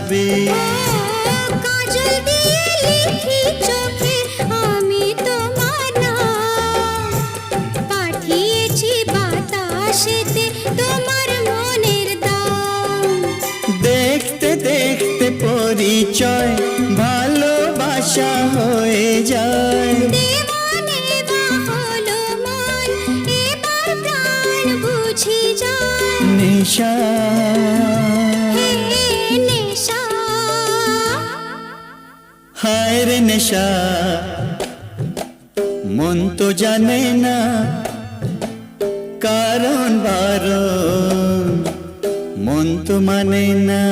থাকবে। কাজল দিয়ে লিখি চোখে আমি তোমার নাম, পাঠিয়েছি বাতাসেতে তোমার মনের দাম। দেখতে দেখতে পরিচয় ভালোবাসা হয়ে যায়। দেওয়ানে বা হলো মন, এবার প্রাণ বুঝি যায়। নেশা হে নেশা, হায় রে নেশা, মন তো জানে না কারণ বারণ, মন তো মানে না।